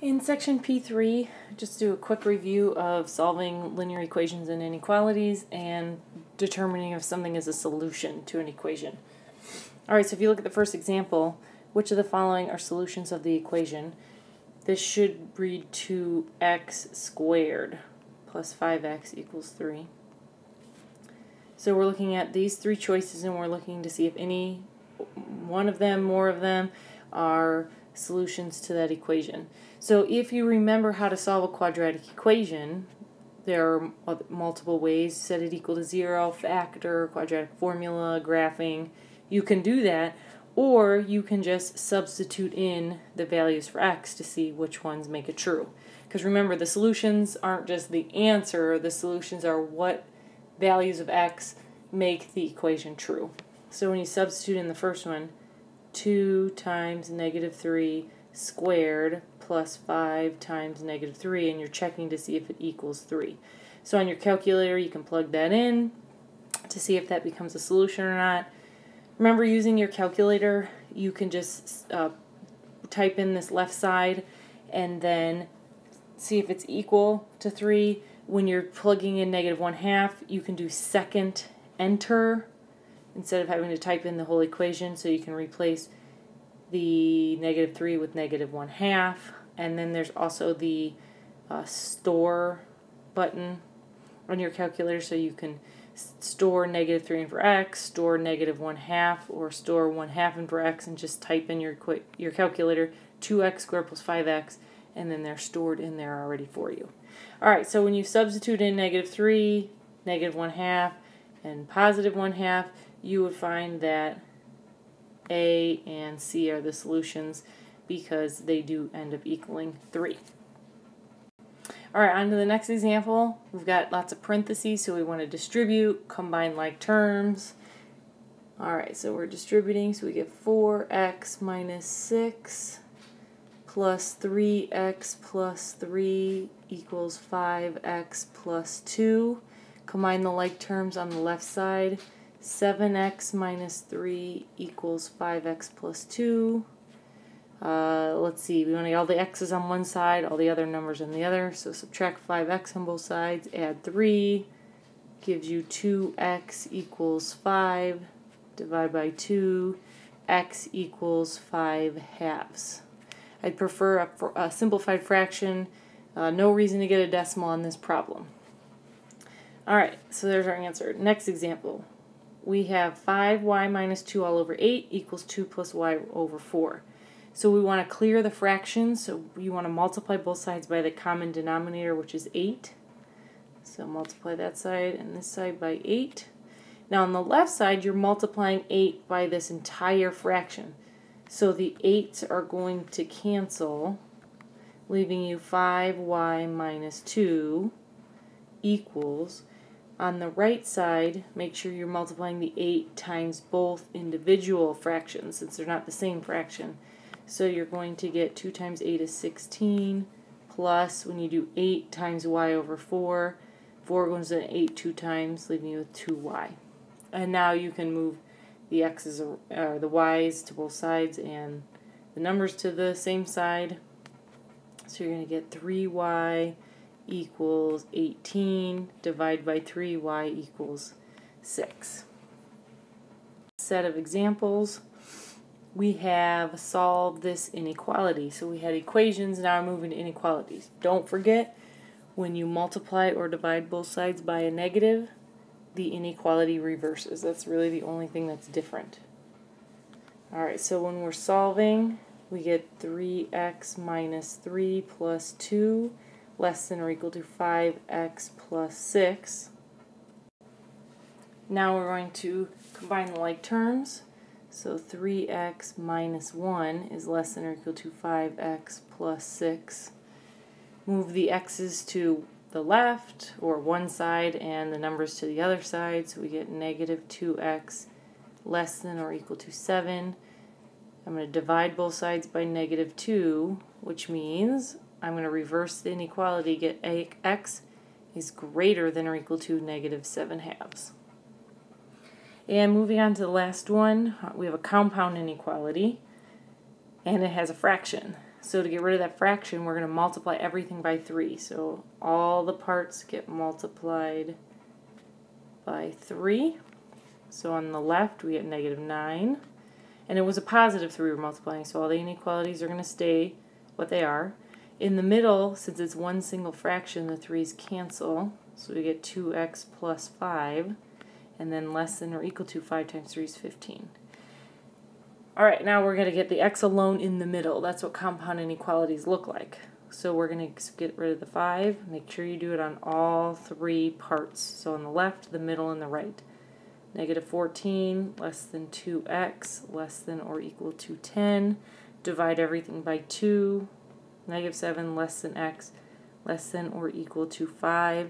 In section P3, just do a quick review of solving linear equations and inequalities and determining if something is a solution to an equation. Alright, so if you look at the first example, which of the following are solutions of the equation? This should read 2x squared plus 5x equals 3. So we're looking at these three choices and we're looking to see if any one of them, more of them, are solutions to that equation. So if you remember how to solve a quadratic equation, there are multiple ways: set it equal to 0, factor, quadratic formula, graphing. You can do that, or you can just substitute in the values for x to see which ones make it true. Because remember, the solutions aren't just the answer, the solutions are what values of x make the equation true. So when you substitute in the first one, 2 times negative 3 squared plus 5 times negative 3, and you're checking to see if it equals 3. So on your calculator you can plug that in to see if that becomes a solution or not. Remember, using your calculator, you can just type in this left side and then see if it's equal to 3. When you're plugging in negative 1/2, you can do second enter instead of having to type in the whole equation, so you can replace the negative 3 with negative 1/2. And then there's also the store button on your calculator, so you can store negative 3 in for x, store negative 1/2, or store 1/2 in for x, and just type in your calculator 2x squared plus 5x, and then they're stored in there already for you. Alright, so when you substitute in negative 3, negative 1/2, and positive 1/2, you would find that A and C are the solutions because they do end up equaling 3. Alright, on to the next example. We've got lots of parentheses, so we want to distribute, combine like terms. Alright, so we're distributing, so we get 4x minus 6 plus 3x plus 3 equals 5x plus 2. Combine the like terms on the left side. 7x minus 3 equals 5x plus 2. Let's see, we want to get all the x's on one side, all the other numbers on the other. So subtract 5x on both sides, add 3, gives you 2x equals 5, divide by 2, x equals 5/2. I'd prefer a simplified fraction. No reason to get a decimal on this problem. Alright, so there's our answer. Next example. We have 5y minus 2 all over 8 equals 2 plus y over 4. So we want to clear the fractions, so you want to multiply both sides by the common denominator, which is 8. So multiply that side and this side by 8. Now on the left side, you're multiplying 8 by this entire fraction. So the 8's are going to cancel, leaving you 5y minus 2 equals, on the right side, make sure you're multiplying the 8 times both individual fractions, since they're not the same fraction. So you're going to get 2 times 8 is 16, plus, when you do 8 times y over 4, 4 goes into 8 2 times, leaving you with 2y. And now you can move the x's or the y's to both sides and the numbers to the same side. So you're going to get 3y equals 18, divide by 3y equals 6. Set of examples. We have solved this inequality. So we had equations, now we're moving to inequalities. Don't forget, when you multiply or divide both sides by a negative, the inequality reverses. That's really the only thing that's different. Alright, so when we're solving, we get 3x minus 3 plus 2 less than or equal to 5x plus 6. Now we're going to combine the like terms. So 3x minus 1 is less than or equal to 5x plus 6. Move the x's to the left, or one side, and the numbers to the other side, so we get negative 2x less than or equal to 7. I'm going to divide both sides by negative 2, which means I'm going to reverse the inequality, get x is greater than or equal to negative 7/2. And moving on to the last one, we have a compound inequality, and it has a fraction. So to get rid of that fraction, we're going to multiply everything by 3. So all the parts get multiplied by 3. So on the left, we get negative 9. And it was a positive 3 we're multiplying, so all the inequalities are going to stay what they are. In the middle, since it's one single fraction, the 3's cancel. So we get 2x plus 5. And then less than or equal to 5 times 3 is 15. Alright, now we're going to get the x alone in the middle. That's what compound inequalities look like. So we're going to get rid of the 5. Make sure you do it on all 3 parts. So on the left, the middle, and the right. Negative 14 less than 2x less than or equal to 10. Divide everything by 2. Negative 7 less than x less than or equal to 5.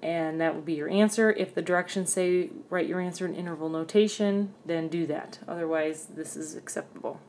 And that would be your answer. If the directions say write your answer in interval notation, then do that. Otherwise, this is acceptable.